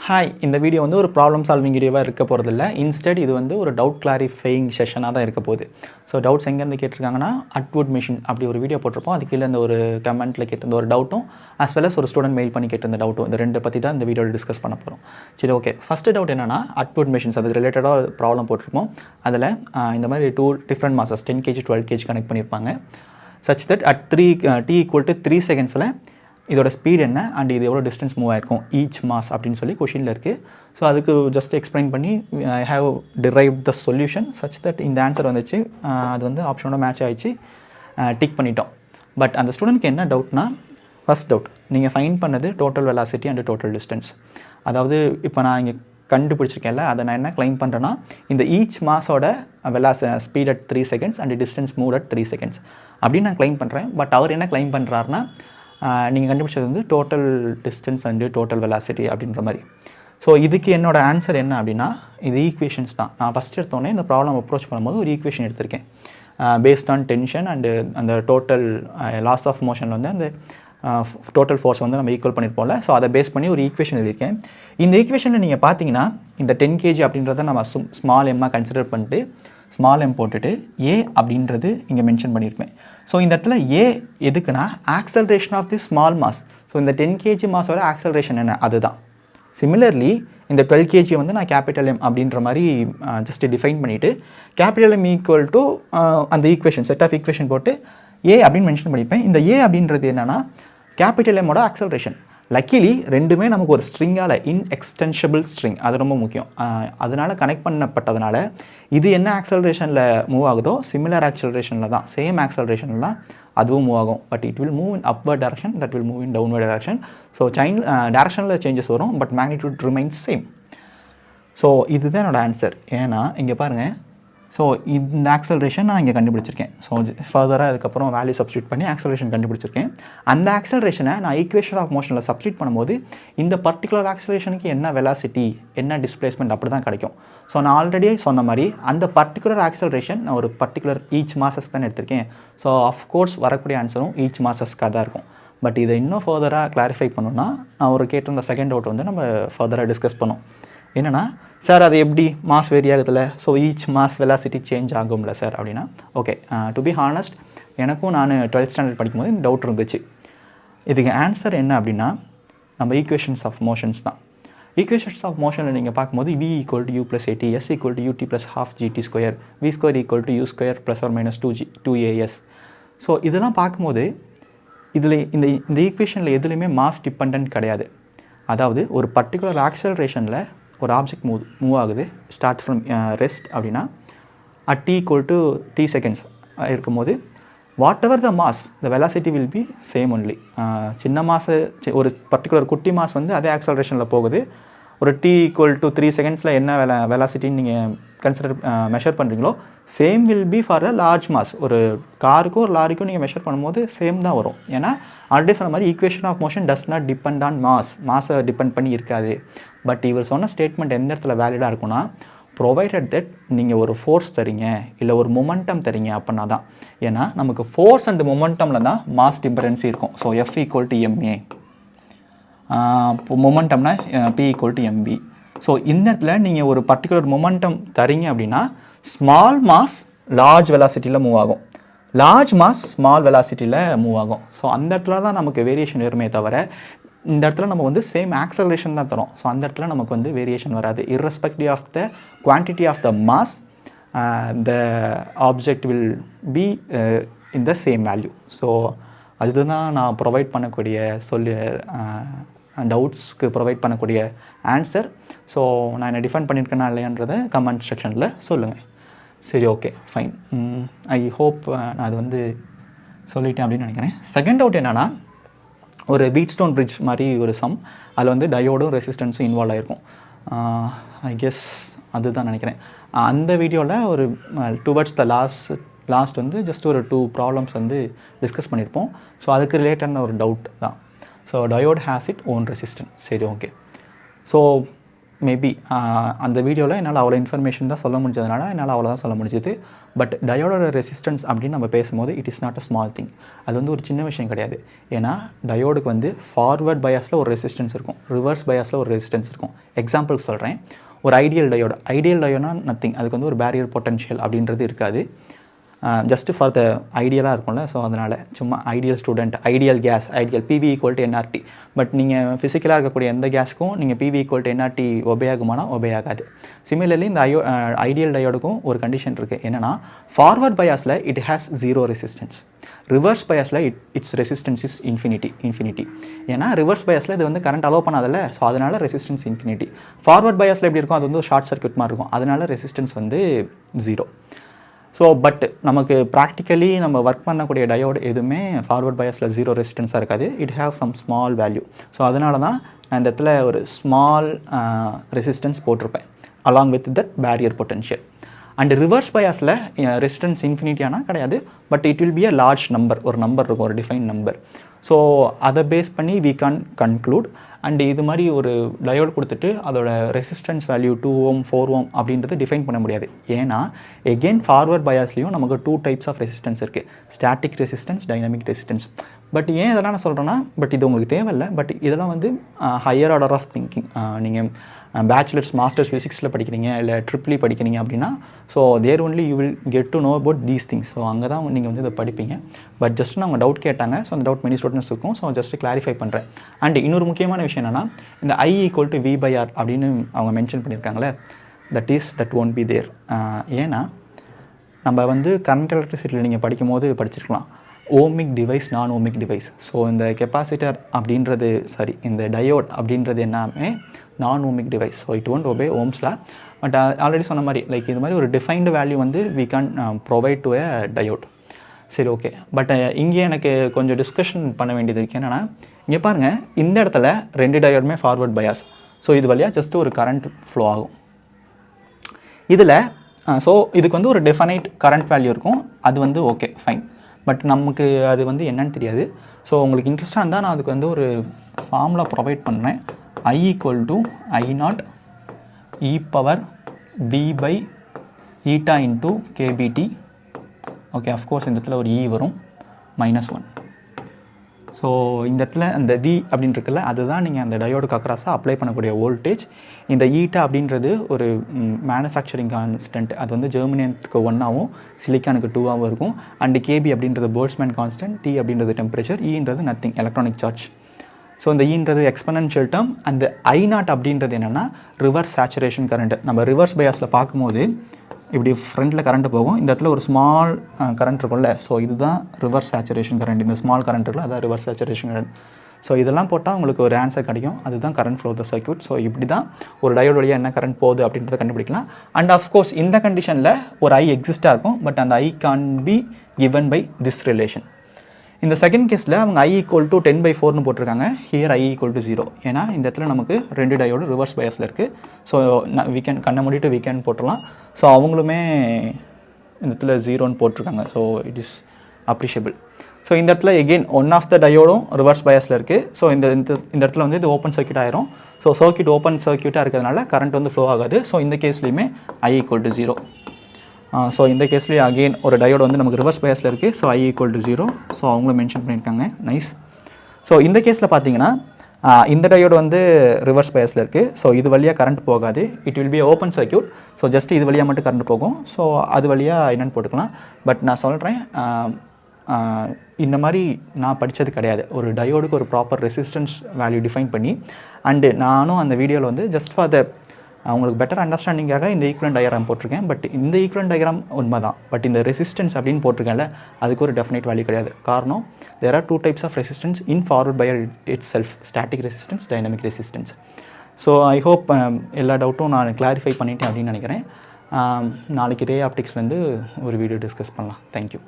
Hi, இந்த video வந்து ஒரு ப்ராப்ளம் சால்விங் வீடியோவாக இருக்க போகிறதில்ல. இன்ஸ்டெட் இது வந்து ஒரு டவுட் கிளாரிஃபையிங் செஷனாக தான் இருக்க போகுது. ஸோ டவுட்ஸ் எங்கேருந்து கேட்டிருக்காங்கன்னா, அட்வுட் மிஷின் அப்படி ஒரு வீடியோ போட்டிருப்போம். அது கீழே இந்த ஒரு கமெண்ட்டில் கேட்டிருந்த ஒரு டவுட்டும், as well as ஒரு ஸ்டூடெண்ட் மெயில் பண்ணி கேட்டிருந்த டவுட்டும், இந்த ரெண்டு பற்றி தான் இந்த வீடியோவில் டிஸ்கஸ் பண்ண போகிறோம். சரி, ஓகே. ஃபஸ்ட்டு டவுட் என்னென்னா, அட்வுட் மிஷின்ஸ் அதுக்கு ரிலேட்டடாக ஒரு ப்ராப்ளம் போட்டிருப்போம். அதில் இந்த மாதிரி 2 different masses 10 kg 12 kg connect பண்ணியிருப்பாங்க. such that at t equal to 3 செகண்ட்ஸில் இதோட ஸ்பீட் என்ன அண்ட் இது எவ்வளோ டிஸ்டன்ஸ் மூவ் ஆயிருக்கும் ஈச் மாஸ் அப்படின்னு சொல்லி கொஷினில் இருக்குது. ஸோ அதுக்கு ஜஸ்ட் எக்ஸ்பிளைன் பண்ணி I have drive the solution such that இந்த ஆன்சர் வந்துச்சு. அது வந்து ஆப்ஷனோட மேட்ச் ஆகிடுச்சு, டிக் பண்ணிட்டோம். பட் அந்த ஸ்டூடெண்ட்க்கு என்ன டவுட்னா, ஃபஸ்ட் டவுட் நீங்கள் ஃபைன் பண்ணது total velocity and total distance. அதாவது இப்போ நான் இங்கே கண்டுபிடிச்சிருக்கேன்ல, அதை நான் என்ன கிளைம் பண்ணுறேன்னா, இந்த ஈச் மாஸோட speed at 3 seconds and distance move at 3 seconds அப்படின்னு நான் கிளைம் பண்ணுறேன். பட் அவர் என்ன கிளைம் பண்ணுறாருனா, நீங்கள் கண்டுபிடிச்சது வந்து total distance and total velocity அப்படின்ற மாதிரி. ஸோ இதுக்கு என்னோட ஆன்சர் என்ன அப்படின்னா, இது ஈக்குவேஷன்ஸ் தான். நான் ஃபஸ்ட் எடுத்தோடனே இந்த ப்ராப்ளம் அப்ரோச் பண்ணும்போது ஒரு ஈக்குவேஷன் எடுத்திருக்கேன். பேஸ்ட் ஆன் டென்ஷன் அண்டு அந்த டோட்டல் லாஸ் ஆஃப் மோஷனில் வந்து அந்த டோட்டல் ஃபோர்ஸ் வந்து நம்ம ஈக்குவல் பண்ணியிருப்போம்ல. ஸோ அதை பேஸ் பண்ணி ஒரு ஈக்குவேஷன் எழுதியிருக்கேன். இந்த ஈக்குவேஷனில் நீங்கள் பார்த்தீங்கன்னா, இந்த 10 kg அப்படின்றத நம்ம ஸ்மால் எம்மாக கன்சிடர் பண்ணிட்டு ஸ்மால் எம் போட்டுட்டு ஏ அப்படின்றது இங்கே மென்ஷன் பண்ணியிருப்பேன். ஸோ இந்த இடத்துல ஏ எதுக்குன்னா, acceleration of the small mass. So இந்த 10 kg மாஸோட ஆக்சலரேஷன் என்ன அதுதான். சிமிலர்லி இந்த 12 kg வந்து நான் கேபிட்டல் எம் அப்படின்ற மாதிரி ஜஸ்ட் டிஃபைன் பண்ணிவிட்டு கேபிட்டல் எம் ஈக்குவல் டு அந்த ஈக்குவேஷன் செட் ஆஃப் ஈக்குவேஷன் போட்டு ஏ அப்படின்னு மென்ஷன் பண்ணியிருப்பேன். இந்த ஏ அப்படின்றது என்னென்னா கேபிட்டல் எம்மோட ஆக்சலரேஷன். லக்கிலி ரெண்டுமே நமக்கு ஒரு ஸ்ட்ரிங்கால் இன்எக்ஸ்டென்ஷபிள் ஸ்ட்ரிங், அது ரொம்ப முக்கியம். அதனால் கனெக்ட் பண்ணப்பட்டதுனால இது என்ன ஆக்சலரேஷனில் மூவ் ஆகுதோ சிமிலர் ஆக்சலரேஷனில் தான், சேம் ஆக்சலரேஷனில் தான் அதுவும் மூவ் ஆகும். But it will move in upward direction, that will move in downward direction. So டைரக்ஷனில் சேஞ்சஸ் வரும், but magnitude remains same. So இதுதான் என்னோடய ஆன்சர். ஏன்னா இங்கே பாருங்கள், ஸோ இந்த ஆக்சலரேஷன் நான் இங்கே கண்டுபிடிச்சிருக்கேன். ஸோ ஃபர்தராக அதுக்கப்புறம் வேல்யூ சப்ஸ்டியூட் பண்ணி ஆக்சலரேஷன் கண்டுபிடிச்சிருக்கேன். அந்த ஆக்சலரேஷனை நான் ஈக்குவேஷன் ஆஃப் மோஷனில் சப்ஸ்டியூட் பண்ணும்போது இந்த பர்டிகுலர் ஆக்சலரேஷனுக்கு என்ன வெலாசிட்டி என்ன டிஸ்பிளேஸ்மெண்ட் அப்படி தான் கிடைக்கும். ஸோ நான் ஆல்ரெடி சொன்ன மாதிரி அந்த பர்டிகுலர் ஆக்சலரேஷன் நான் ஒரு பர்டிகுலர் ஈச் மாசஸ் தான் எடுத்திருக்கேன். ஸோ ஆஃப்கோர்ஸ் வரக்கூடிய ஆன்சரும் ஈச் மாசஸ்க்காக தான் இருக்கும். பட் இதை இன்னும் ஃபர்தராக கிளாரிஃபை பண்ணணும்னா நான் ஒரு கேட்டிருந்த செகண்ட் அவுட் வந்து நம்ம ஃபர்தராக டிஸ்கஸ் பண்ணோம். என்னென்னா, சார் அது எப்படி மாஸ் வேரி ஆகுதுல்ல, so each mass velocity change ஆகும்ல சார் அப்படின்னா, ஓகே, டு பி ஹானஸ்ட் எனக்கும் நான் 12th ஸ்டாண்டர்ட் படிக்கும்போது இந்த டவுட் இருந்துச்சு. இதுக்கு ஆன்சர் என்ன அப்படின்னா, நம்ம ஈக்குவேஷன்ஸ் ஆஃப் மோஷன்ஸ் தான். ஈக்குவேஷன்ஸ் ஆஃப் மோஷனில் நீங்கள் பார்க்கும்போது v equal to u + at, s equal to ut + ½ gt², v² equal to u² ± 2as. So இதெல்லாம் பார்க்கும்போது இதில் இந்த ஈக்குவேஷனில் எதுலேயுமே மாஸ் டிபெண்டன்ட் கிடையாது. அதாவது ஒரு பர்டிகுலர் ஆக்சலரேஷனில் ஒரு ஆப்ஜெக்ட் மூவ் ஆகுது, ஸ்டார்ட் ஃப்ரம் ரெஸ்ட் அப்படின்னா at t equal to t seconds இருக்கும்போது whatever the mass the velocity will be same only. சின்ன மாஸ் ஒரு பர்டிகுலர் குட்டி மாஸ் வந்து அதே ஆக்சலரேஷனில் போகுது. ஒரு t ஈக்குவல் டு 3 செகண்ட்ஸில் என்ன வெலாசிட்டின்னு நீங்கள் கன்சிடர் மெஷர் பண்ணுறீங்களோ same will be for a large mass. ஒரு காருக்கும் ஒரு லாரிக்கும் நீங்கள் மெஷர் பண்ணும்போது சேம் தான் வரும். ஏன்னா ஆல்ரெடி சொன்ன மாதிரி equation of motion does not depend on மாஸை டிபெண்ட் பண்ணி இருக்காது. பட் இவர் சொன்ன ஸ்டேட்மெண்ட் எந்த இடத்துல வேலிடாக இருக்குன்னா, ப்ரொவைடட் தட் நீங்கள் ஒரு ஃபோர்ஸ் தரீங்க இல்லை ஒரு மொமெண்டம் தரீங்க அப்படின்னா தான். ஏன்னா நமக்கு ஃபோர்ஸ் அண்ட் மொமெண்டமில் தான் மாஸ் டிஃபரன்ஸ் இருக்கும். So F equal to ma, மொமெண்டம்னா P equal to mv. So இந்த இடத்துல நீங்கள் ஒரு பர்டிகுலர் மொமெண்டம் தரீங்க அப்படின்னா ஸ்மால் மாஸ் லார்ஜ் வெலாசிட்டியில் மூவ் ஆகும், லார்ஜ் மாஸ் ஸ்மால் வெலாசிட்டியில் மூவ் ஆகும். ஸோ அந்த இடத்துல தான் நமக்கு வேரியேஷன் வருமே தவிர இந்த இடத்துல நம்ம வந்து சேம் ஆக்சலரேஷன் தான் தரோம். ஸோ அந்த இடத்துல நமக்கு வந்து வேரியேஷன் வராது. irrespective of the quantity of the mass the object will be in the same value. So அதுதான் நான் ப்ரொவைட் பண்ணக்கூடிய டவுட்ஸ்க்கு ப்ரொவைட் பண்ணக்கூடிய ஆன்சர். ஸோ நான் என்ன டிஃபைன் பண்ணியிருக்கேன்னா இல்லையான்றதை கமெண்ட் செக்ஷனில் சொல்லுங்கள். சரி, ஓகே, ஃபைன். ஐ ஹோப் நான் அது வந்து சொல்லிட்டேன் அப்படின்னு நினைக்கிறேன். செகண்ட் டவுட் என்னென்னா, ஒரு பீட் ஸ்டோன் பிரிட்ஜ் மாதிரி ஒரு சம், அதில் வந்து டயோடும் ரெசிஸ்டன்ஸும் இன்வால்வ் ஆகிருக்கும். ஐ கெஸ் அதுதான் நினைக்கிறேன். அந்த வீடியோவில் ஒரு டுவர்ட்ஸ் த லாஸ்ட் வந்து ஜஸ்ட் ஒரு 2 ப்ராப்ளம்ஸ் வந்து டிஸ்கஸ் பண்ணியிருப்போம். ஸோ அதுக்கு ரிலேட்டடான ஒரு டவுட் தான். So diode has it own resistance. சரி, ஓகே. ஸோ மேபி அந்த வீடியோவில் என்னால் அவ்வளோ இன்ஃபர்மேஷன் தான் சொல்ல முடிஞ்சதுனால என்னால் அவ்வளோதான் சொல்ல முடிஞ்சது. பட் டயோடோட ரெசிஸ்டன்ஸ் அப்படின்னு நம்ம பேசும்போது it is not a small thing. அது வந்து ஒரு சின்ன விஷயம் கிடையாது. ஏன்னா டயோடுக்கு வந்து ஃபார்வர்ட் பயாஸில் ஒரு ரெசிஸ்டன்ஸ் இருக்கும், ரிவர்ஸ் பயாஸில் ஒரு ரெசிஸ்டன்ஸ் இருக்கும். எக்ஸாம்பிள் சொல்கிறேன். ஒரு ஐடியல் டயோடுனா நத்திங், அதுக்கு வந்து ஒரு பேரியர் பொட்டன்ஷியல் அப்படின்றது இருக்காது. ஜஸ்ட்டு ஃபார் த ஐடியலாக இருக்கும்ல, ஸோ அதனால் சும்மா ideal student, ideal gas, ideal PV equal to nRT. But நீங்கள் ஃபிசிக்கலாக இருக்கக்கூடிய எந்த கேஸுக்கும் நீங்கள் PV equal to nRT obey ஆகுமானா ஒபே ஆகாது. சிமிலர்லி இந்த ஐடியல் டயோடுக்கும் ஒரு கண்டிஷன் இருக்குது. என்னென்னா ஃபார்வர்ட் பயாஸில் இட் ஹேஸ் 0 ரெசிஸ்டன்ஸ், ரிவர்ஸ் பயாஸில் இட்ஸ் ரெசிஸ்டன்ஸ் இஸ் இன்ஃபினிட்டி. ஏன்னா ரிவர்ஸ் பயாஸில் இது வந்து கரண்ட் அலோவ் பண்ணாதில்ல, ஸோ அதனால் ரெசிஸ்டன்ஸ் இன்ஃபினிட்டி. ஃபார்வர்ட் பயாஸில் எப்படி இருக்கும், அது வந்து ஒரு ஷார்ட் சர்க்யூட் மாதிரி இருக்கும், அதனால் ரெசிஸ்டன்ஸ் வந்து 0. ஸோ பட் நமக்கு ப்ராக்டிக்கலி நம்ம ஒர்க் பண்ணக்கூடிய டயோடு எதுவுமே ஃபார்வர்ட் பயாஸில் 0 ரெசிஸ்டன்ஸாக இருக்காது. It have some small value. So அதனால தான் நான் இந்த இடத்துல ஒரு ஸ்மால் ரெசிஸ்டன்ஸ் போட்டிருப்பேன் along with that barrier potential. And reverse பயாஸில் ரெசிஸ்டன்ஸ் இன்ஃபினிட்டியானா கிடையாது, but it will be a large number, ஒரு நம்பர் இருக்கும், ஒரு டிஃபைன் நம்பர். ஸோ அதை பேஸ் பண்ணி வி கேன் கன்க்ளூட். அண்ட் இது மாதிரி ஒரு டயோடு கொடுத்துட்டு அதோட ரெசிஸ்டன்ஸ் வேல்யூ 2 ohm 4 ohm அப்படின்றது டிஃபைன் பண்ண முடியாது. ஏன்னா எகெயின் ஃபார்வர்ட் பயாஸ்லேயும் நமக்கு 2 டைப்ஸ் ஆஃப் ரெசிஸ்டன்ஸ் இருக்குது, static resistance, dynamic resistance. But ஏன் இதெல்லாம் நான் சொல்கிறேன்னா, பட் இது உங்களுக்கு தேவையில்லை. பட் இதெல்லாம் வந்து ஹையர் ஆர்டர் ஆஃப் திங்கிங். நீங்கள் பேச்சுலர்ஸ் மாஸ்டர்ஸ் ஃபிசிக்ஸில் படிக்கிறீங்க, இல்லை ட்ரிப்ளி படிக்கிறீங்க அப்படின்னா, so there only you will get to know about these things. So அங்கே தான் நீங்கள் வந்து இதை படிப்பீங்க. பட் ஜஸ்ட் அவங்க டவுட் கேட்டாங்க, ஸோ அந்த டவுட் மெனி ஸ்டூடெண்ட்ஸ் இருக்கும். ஸோ ஜஸ்ட் கிளாரிஃபை பண்ணுறேன். அண்ட் இன்னொரு முக்கியமான விஷயம் என்னென்னா, இந்த I ஈக்குவல் டு V/R அப்படின்னு அவங்க மென்ஷன் பண்ணியிருக்காங்களே, தட் ஒன்ட் பி தேர். ஏன்னா நம்ம வந்து கரண்ட் எலக்ட்ரிசிட்டியில் நீங்கள் படிக்கும் போது படிச்சிருக்கலாம், ohmic device, non ohmic device. So இந்த கெப்பாசிட்டர் அப்படின்றது இந்த டயோட் அப்படின்றது எல்லாமே non ohmic device. So it won't obey ஓம்ஸ்ல. பட் ஆல்ரெடி சொன்ன மாதிரி லைக் இது மாதிரி ஒரு டிஃபைன்டு வேல்யூ வந்து we can provide to a diode. சரி, ஓகே. பட் இங்கே எனக்கு கொஞ்சம் டிஸ்கஷன் பண்ண வேண்டியது இருக்குது. என்னென்னா, இங்கே பாருங்கள், இந்த இடத்துல 2 டயோடுமே ஃபார்வர்ட் பயாஸ். ஸோ இது வழியாக ஜஸ்ட் ஒரு கரண்ட் ஃப்ளோ ஆகும் இதில். ஸோ இதுக்கு வந்து ஒரு டெஃபனைட் கரண்ட் வேல்யூ இருக்கும், அது வந்து ஓகே ஃபைன். பட் நமக்கு அது வந்து என்னன்னு தெரியாது. ஸோ உங்களுக்கு இன்ட்ரெஸ்டாக இருந்தால் நான் அதுக்கு வந்து ஒரு ஃபார்முலா ப்ரொவைட் பண்ணுறேன். I equal to I0 e power V/eta into KBT. Okay, of course இந்த இடத்துல ஒரு E வரும், -1. ஸோ இந்த இடத்துல அந்த V அப்படின்னு இருக்குல்ல, அதுதான் நீங்கள் அந்த டயோடுக்கு அக்ராஸாக அப்ளை பண்ணக்கூடிய வோல்டேஜ். இந்த ஈட்டா அப்படின்றது ஒரு மேனுஃபேக்சரிங் கான்ஸ்டன்ட். அது வந்து ஜெர்மனியத்துக்கு 1ஆகவும் சிலிக்கானுக்கு 2ஆகவும் இருக்கும். அண்டு KB அப்படின்றது போல்ட்ஸ்மேன் கான்ஸ்டன்ட், T அப்படின்றது டெம்பரேச்சர், Eன்றது நத்திங், எலக்ட்ரானிக் சார்ஜ். ஸோ இந்த Eன்றது எக்ஸ்பனன்ஷியல் டேர்ம். அந்த I0 அப்படின்றது என்னென்னா ரிவர்ஸ் சேச்சுரேஷன் கரண்ட். நம்ம ரிவர்ஸ் பயாஸில் பார்க்கும்போது இப்படி ஃப்ரண்ட்டில் கரண்ட் போகும், இந்த இடத்துல ஒரு ஸ்மால் கரண்ட் இருக்கும்ல, ஸோ இதுதான் ரிவர்ஸ் சேச்சுரேஷன் கரண்ட். இந்த ஸ்மால் கரண்ட் இருக்குல்ல, அதான் ரிவர்ஸ் சேச்சுரேஷன் கரண்ட். ஸோ இதெல்லாம் போட்டால் உங்களுக்கு ஒரு ஆன்சர் கிடைக்கும், அதுதான் கரண்ட் ஃப்ளோ த சர்க்யூட். ஸோ இப்படி தான் ஒரு டயோடு வழியாக என்ன கரண்ட் போகுது அப்படின்றத கண்டுபிடிக்கலாம். அண்ட் ஆஃப்கோர்ஸ் இந்த கண்டிஷனில் ஒரு I எக்ஸிஸ்டாக இருக்கும், பட் அந்த I can be given by this relation. இந்த செகண்ட் கேஸில் அவங்க I ஈக்குவல் டு 10/4னு போட்டிருக்காங்க. Here I equal to 0. ஏன்னா இந்த இடத்துல நமக்கு 2 டயோடு ரிவர்ஸ் பயாஸில் இருக்குது. ஸோ கண்ணை மூடிட்டு வீக்கெண்ட் போட்டுடலாம். ஸோ அவங்களுமே இந்த இடத்துல 0ன்னு போட்டிருக்காங்க. So it is appreciable. So இந்த இடத்துல எகெயின் ஒன் ஆஃப் த டயோடும் ரிவர்ஸ் பயாஸில் இருக்குது. ஸோ இந்த இடத்துல வந்து இது ஓப்பன் சர்க்யூட் ஆயிரும். ஸோ சர்க்யூட் ஓப்பன் சர்க்யூட்டாக இருக்கிறதுனால கரண்ட் வந்து ஃப்ளோ ஆகாது. ஸோ இந்த கேஸ்லையுமே I ஈக்குவல் டு 0. ஸோ இந்த கேஸ்லேயே அகெயின் ஒரு டயோடு வந்து நமக்கு ரிவர்ஸ் பயாஸில் இருக்குது. So I equal to 0. So அவங்களும் மென்ஷன் பண்ணியிருக்காங்க. நைஸ். ஸோ இந்த கேஸில் பார்த்தீங்கன்னா இந்த டயோடு வந்து ரிவர்ஸ் பயாஸில் இருக்குது. ஸோ இது வழியாக கரண்ட் போகாது, it will be open circuit. So just இது வழியாக மட்டும் கரண்ட் போகும். ஸோ அது வழியாக என்னென்னு போட்டுக்கலாம். பட் நான் சொல்கிறேன், இந்த மாதிரி நான் படித்தது கிடையாது. ஒரு டயோடுக்கு ஒரு ப்ராப்பர் ரெசிஸ்டன்ஸ் வேல்யூ டிஃபைன் பண்ணி, அண்டு நானும் அந்த வீடியோவில் வந்து ஜஸ்ட் ஃபார் த அவங்களுக்கு பெட்டர் அண்டர்ஸ்டாண்டிங்காக இந்த ஈக்குவலன்ட் டயக்ராம் போட்டிருக்கேன். பட் இந்த ஈக்குவலன்ட் டயக்ராம் உண்மை தான். பட் இந்த ரெசிஸ்டன்ஸ் அப்படின்னு போட்டிருக்கேன்ல, அதுக்கு ஒரு டெஃபினைட் வேல்யூ கிடையாது. காரணம், there are 2 types of resistance in forward bias itself, static resistance, dynamic resistance. So I hope எல்லா டவுட்டும் நான் கிளாரிஃபை பண்ணிட்டேன் அப்படின்னு நினைக்கிறேன். நாளைக்கு ரே ஆப்டிக்ஸ்லேருந்து ஒரு வீடியோ டிஸ்கஸ் பண்ணலாம். தேங்க்யூ.